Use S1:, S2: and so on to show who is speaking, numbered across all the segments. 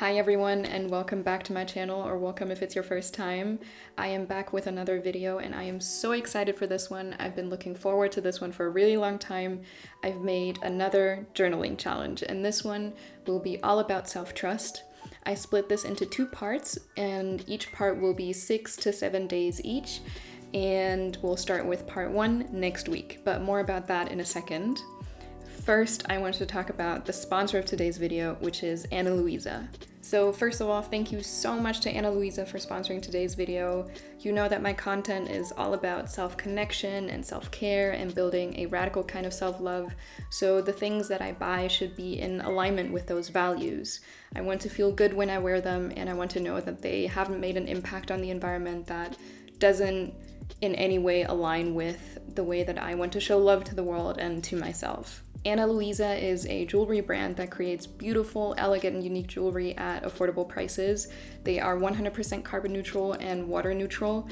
S1: Hi everyone, and welcome back to my channel, or welcome if it's your first time. I am back with another video and I am so excited for this one. I've been looking forward to this one for a really long time. I've made another journaling challenge and this one will be all about self-trust. I split this into two parts and each part will be 6 to 7 days each, and we'll start with part 1 next week, but more about that in a second. First, I want to talk about the sponsor of today's video, which is Luisa. So first of all, thank you so much to Luisa for sponsoring today's video. You know that my content is all about self-connection and self-care and building a radical kind of self-love, so the things that I buy should be in alignment with those values. I want to feel good when I wear them, and I want to know that they haven't made an impact on the environment that doesn't in any way align with the way that I want to show love to the world and to myself. Luisa is a jewelry brand that creates beautiful, elegant, and unique jewelry at affordable prices. They are 100% carbon neutral and water neutral,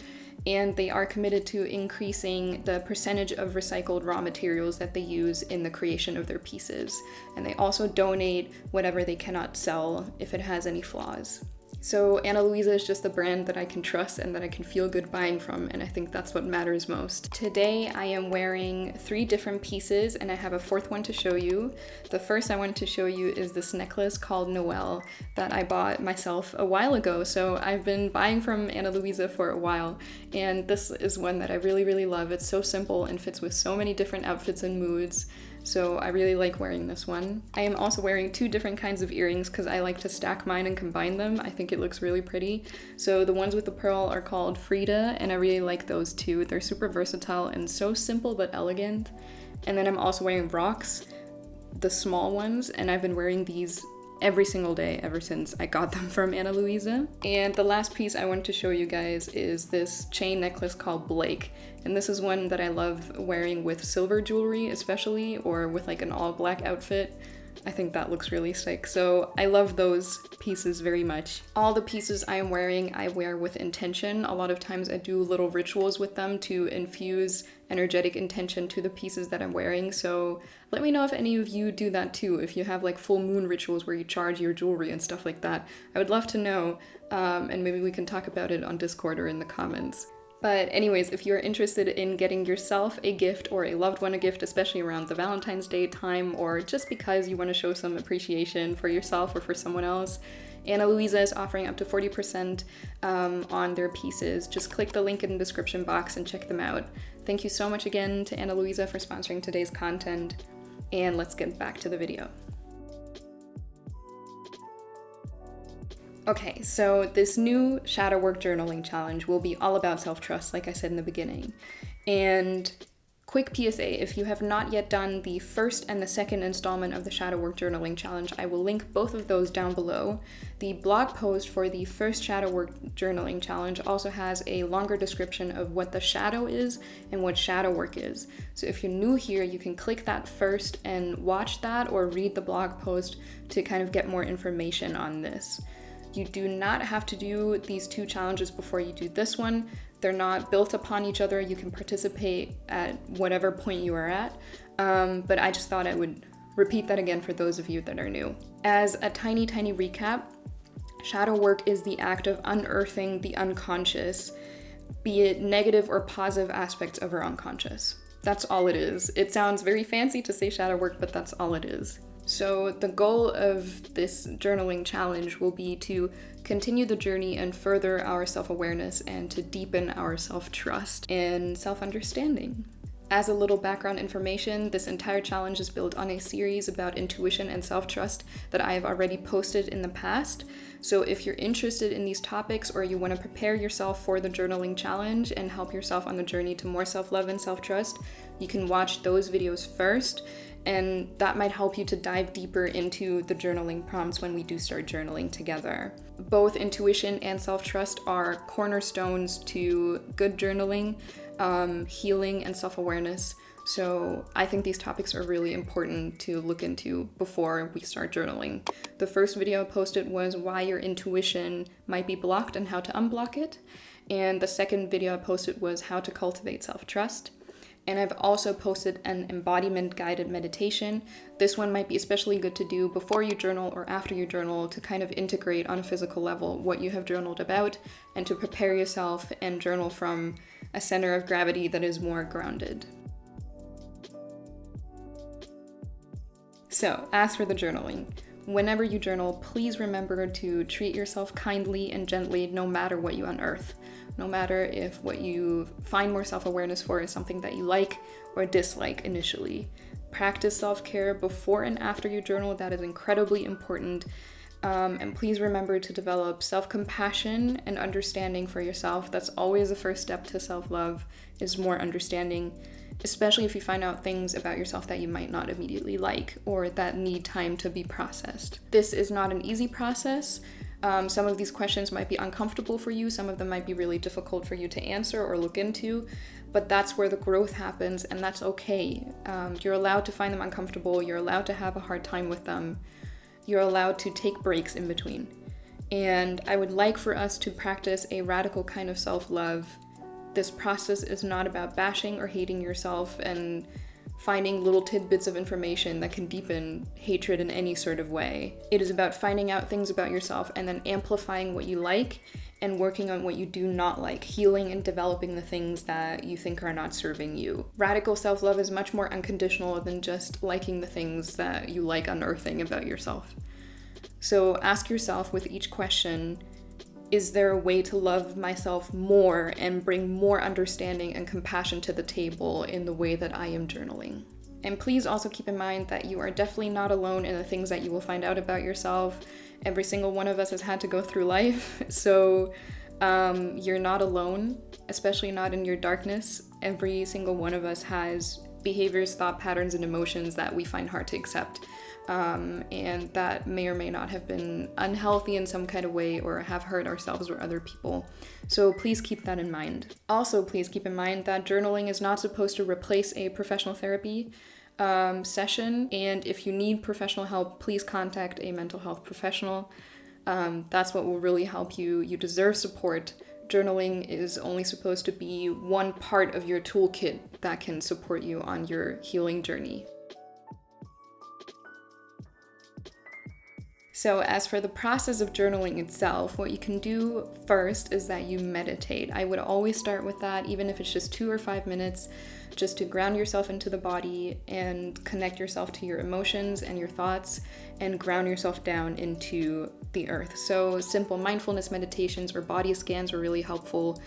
S1: and they are committed to increasing the percentage of recycled raw materials that they use in the creation of their pieces. And they also donate whatever they cannot sell if it has any flaws. So Luisa is just a brand that I can trust and that I can feel good buying from, and I think that's what matters most. Today I am wearing 3 different pieces and I have a 4th one to show you. The first I wanted to show you is this necklace called Noelle that I bought myself a while ago. So I've been buying from Luisa for a while, and this is one that I really love. It's so simple and fits with so many different outfits and moods. So I really like wearing this one. I am also wearing 2 different kinds of earrings because I like to stack mine and combine them. I think it looks really pretty. So the ones with the pearl are called Frida, and I really like those too. They're super versatile and so simple but elegant. And then I'm also wearing rocks, the small ones, and I've been wearing these every single day ever since I got them from Luisa. And the last piece I want to show you guys is this chain necklace called Blake. And this is one that I love wearing with silver jewelry especially, or with like an all black outfit. I think that looks really sick. So I love those pieces very much. All the pieces I am wearing, I wear with intention. A lot of times I do little rituals with them to infuse energetic intention to the pieces that I'm wearing. So let me know if any of you do that too. If you have like full moon rituals where you charge your jewelry and stuff like that, I would love to know. And maybe we can talk about it on Discord or in the comments. But anyways, if you're interested in getting yourself a gift or a loved one a gift, especially around the Valentine's Day time, or just because you want to show some appreciation for yourself or for someone else, Luisa is offering up to 40% on their pieces. Just click the link in the description box and check them out. Thank you so much again to Luisa for sponsoring today's content, and let's get back to the video. Okay, so this new shadow work journaling challenge will be all about self-trust, like I said in the beginning. And quick PSA, if you have not yet done the first and the second installment of the shadow work journaling challenge, I will link both of those down below. The blog post for the first shadow work journaling challenge also has a longer description of what the shadow is and what shadow work is. So if you're new here, you can click that first and watch that, or read the blog post to kind of get more information on this. You do not have to do these 2 challenges before you do this one. They're not built upon each other. You can participate at whatever point you are at. But I just thought I would repeat that again for those of you that are new. As a tiny recap, shadow work is the act of unearthing the unconscious, be it negative or positive aspects of our unconscious. That's all it is. It sounds very fancy to say shadow work, but that's all it is. So the goal of this journaling challenge will be to continue the journey and further our self-awareness and to deepen our self-trust and self-understanding. As a little background information, this entire challenge is built on a series about intuition and self-trust that I have already posted in the past. So if you're interested in these topics, or you want to prepare yourself for the journaling challenge and help yourself on the journey to more self-love and self-trust, you can watch those videos first. And that might help you to dive deeper into the journaling prompts when we do start journaling together. Both intuition and self-trust are cornerstones to good journaling, healing, and self-awareness. So I think these topics are really important to look into before we start journaling. The first video I posted was why your intuition might be blocked and how to unblock it. And the second video I posted was how to cultivate self-trust. And I've also posted an embodiment guided meditation. This one might be especially good to do before you journal or after you journal to kind of integrate on a physical level what you have journaled about and to prepare yourself and journal from a center of gravity that is more grounded. So, as for the journaling, whenever you journal, please remember to treat yourself kindly and gently no matter what you unearth. No matter if what you find more self-awareness for is something that you like or dislike initially. Practice self-care before and after you journal. That is incredibly important. And please remember to develop self-compassion and understanding for yourself. That's always the first step to self-love, is more understanding, especially if you find out things about yourself that you might not immediately like or that need time to be processed. This is not an easy process. Some of these questions might be uncomfortable for you, some of them might be really difficult for you to answer or look into, but that's where the growth happens, and that's okay. You're allowed to find them uncomfortable, you're allowed to have a hard time with them, you're allowed to take breaks in between. And I would like for us to practice a radical kind of self-love. This process is not about bashing or hating yourself and finding little tidbits of information that can deepen hatred in any sort of way. It is about finding out things about yourself and then amplifying what you like and working on what you do not like, healing and developing the things that you think are not serving you. Radical self-love is much more unconditional than just liking the things that you like unearthing about yourself. So ask yourself with each question, is there a way to love myself more and bring more understanding and compassion to the table in the way that I am journaling? And please also keep in mind that you are definitely not alone in the things that you will find out about yourself. Every single one of us has had to go through life, so you're not alone, especially not in your darkness. Every single one of us has behaviors, thought patterns, and emotions that we find hard to accept. And that may or may not have been unhealthy in some kind of way or have hurt ourselves or other people. So please keep that in mind. Also, please keep in mind that journaling is not supposed to replace a professional therapy session. And if you need professional help, please contact a mental health professional. That's what will really help you. You deserve support. Journaling is only supposed to be one part of your toolkit that can support you on your healing journey. So as for the process of journaling itself, what you can do first is that you meditate. I would always start with that, even if it's just 2 or 5 minutes, just to ground yourself into the body and connect yourself to your emotions and your thoughts and ground yourself down into the earth. So simple mindfulness meditations or body scans are really helpful,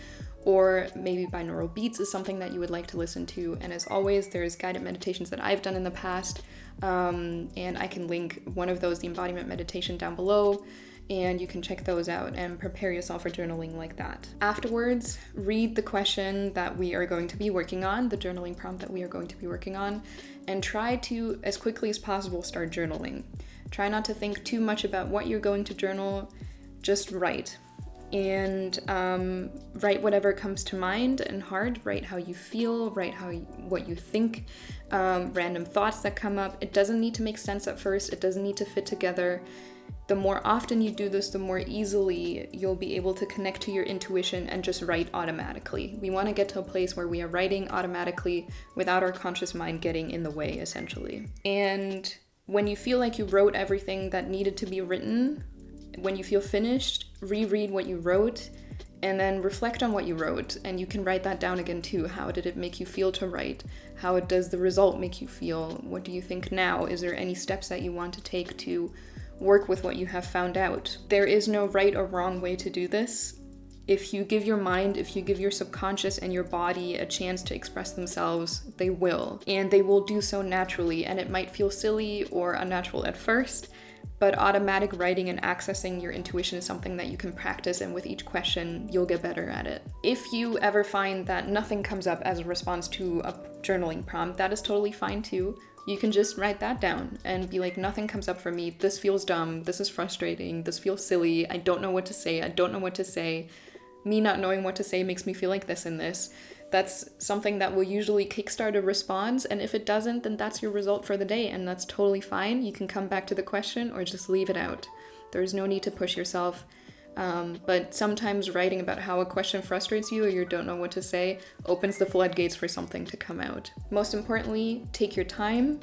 S1: or maybe binaural beats is something that you would like to listen to. And as always, there's guided meditations that I've done in the past, and I can link one of those, the embodiment meditation, down below, and you can check those out and prepare yourself for journaling like that. Afterwards, read the question that we are going to be working on, the journaling prompt that we are going to be working on, and try to, as quickly as possible, start journaling. Try not to think too much about what you're going to journal, just write. And write whatever comes to mind and heart, write how you feel, write what you think, random thoughts that come up. It doesn't need to make sense at first, it doesn't need to fit together. The more often you do this, the more easily you'll be able to connect to your intuition and just write automatically. We want to get to a place where we are writing automatically without our conscious mind getting in the way, essentially. And when you feel like you wrote everything that needed to be written, when you feel finished, reread what you wrote and then reflect on what you wrote. And you can write that down again too. How did it make you feel to write? How does the result make you feel? What do you think now? Is there any steps that you want to take to work with what you have found out? There is no right or wrong way to do this. If you give your mind, if you give your subconscious and your body a chance to express themselves, they will. And they will do so naturally. And it might feel silly or unnatural at first, but automatic writing and accessing your intuition is something that you can practice, and with each question, you'll get better at it. If you ever find that nothing comes up as a response to a journaling prompt, that is totally fine too. You can just write that down and be like, nothing comes up for me, this feels dumb, this is frustrating, this feels silly, I don't know what to say, I don't know what to say. Me not knowing what to say makes me feel like this and this. That's something that will usually kickstart a response, and if it doesn't, then that's your result for the day, and that's totally fine. You can come back to the question or just leave it out. There's no need to push yourself. But sometimes writing about how a question frustrates you or you don't know what to say opens the floodgates for something to come out. Most importantly, take your time.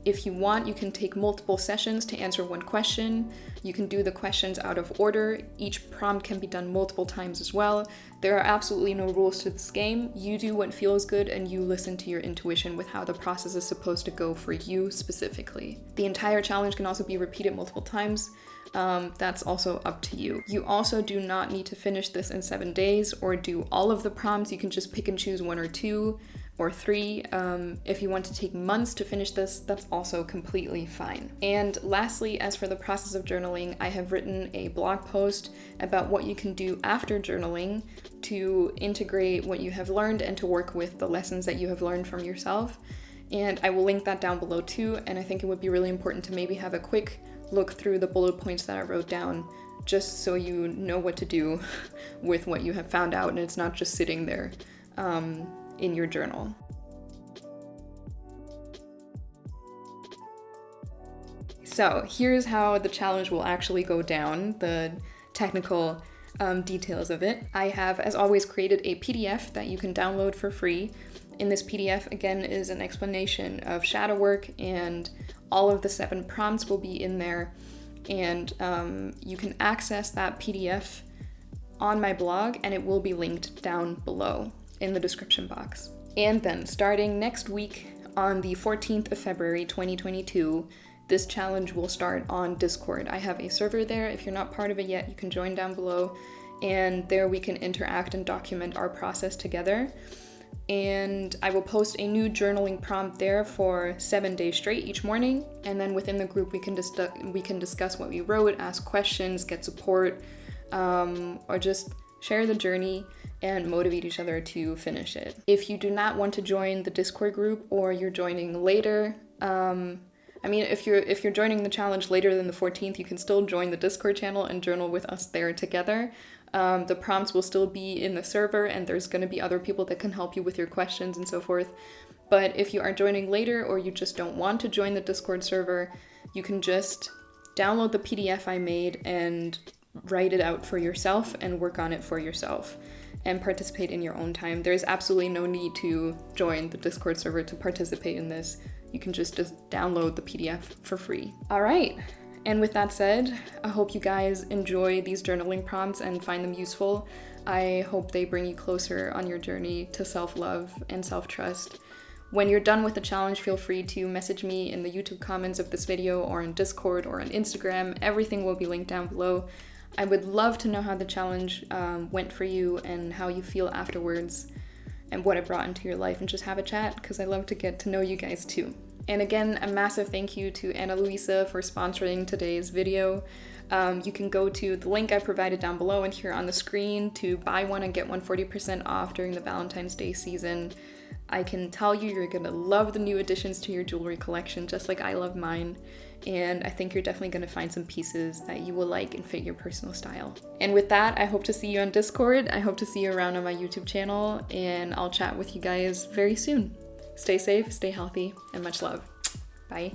S1: If you want, you can take multiple sessions to answer one question. You can do the questions out of order. Each prompt can be done multiple times as well. There are absolutely no rules to this game. You do what feels good and you listen to your intuition with how the process is supposed to go for you specifically. The entire challenge can also be repeated multiple times. That's also up to you. You also do not need to finish this in 7 days or do all of the prompts. You can just pick and choose 1 or 2 or 3. If you want to take months to finish this, that's also completely fine. And lastly, as for the process of journaling, I have written a blog post about what you can do after journaling to integrate what you have learned and to work with the lessons that you have learned from yourself. And I will link that down below too, and I think it would be really important to maybe have a quick look through the bullet points that I wrote down, just so you know what to do with what you have found out and it's not just sitting there in your journal. So here's how the challenge will actually go down, the technical details of it. I have, as always, created a PDF that you can download for free. In this PDF, again, is an explanation of shadow work, and all of the 7 prompts will be in there. And you can access that PDF on my blog, and it will be linked down below in the description box. And then starting next week on the 14th of February 2022, this challenge will start on Discord. I have a server there. If you're not part of it yet, you can join down below, and there we can interact and document our process together. And I will post a new journaling prompt there for 7 days straight each morning, and then within the group we can discuss what we wrote, ask questions, get support, or just share the journey and motivate each other to finish it. If you do not want to join the Discord group, or you're joining later, if you're joining the challenge later than the 14th, you can still join the Discord channel and journal with us there together. The prompts will still be in the server, and there's going to be other people that can help you with your questions and so forth. But if you are joining later, or you just don't want to join the Discord server, you can just download the PDF I made and write it out for yourself and work on it for yourself and participate in your own time. There's absolutely no need to join the Discord server to participate in this. You can just download the PDF for free. All right. And with that said, I hope you guys enjoy these journaling prompts and find them useful. I hope they bring you closer on your journey to self-love and self-trust. When you're done with the challenge, feel free to message me in the YouTube comments of this video, or in Discord, or on Instagram. Everything will be linked down below. I would love to know how the challenge went for you and how you feel afterwards and what it brought into your life, and just have a chat, because I love to get to know you guys too. And again, a massive thank you to Luisa for sponsoring today's video. You can go to the link I provided down below and here on the screen to buy one and get one 40% off during the Valentine's Day season. I can tell you, you're gonna love the new additions to your jewelry collection, just like I love mine. And I think you're definitely gonna find some pieces that you will like and fit your personal style. And with that, I hope to see you on Discord. I hope to see you around on my YouTube channel, and I'll chat with you guys very soon. Stay safe, stay healthy, and much love. Bye.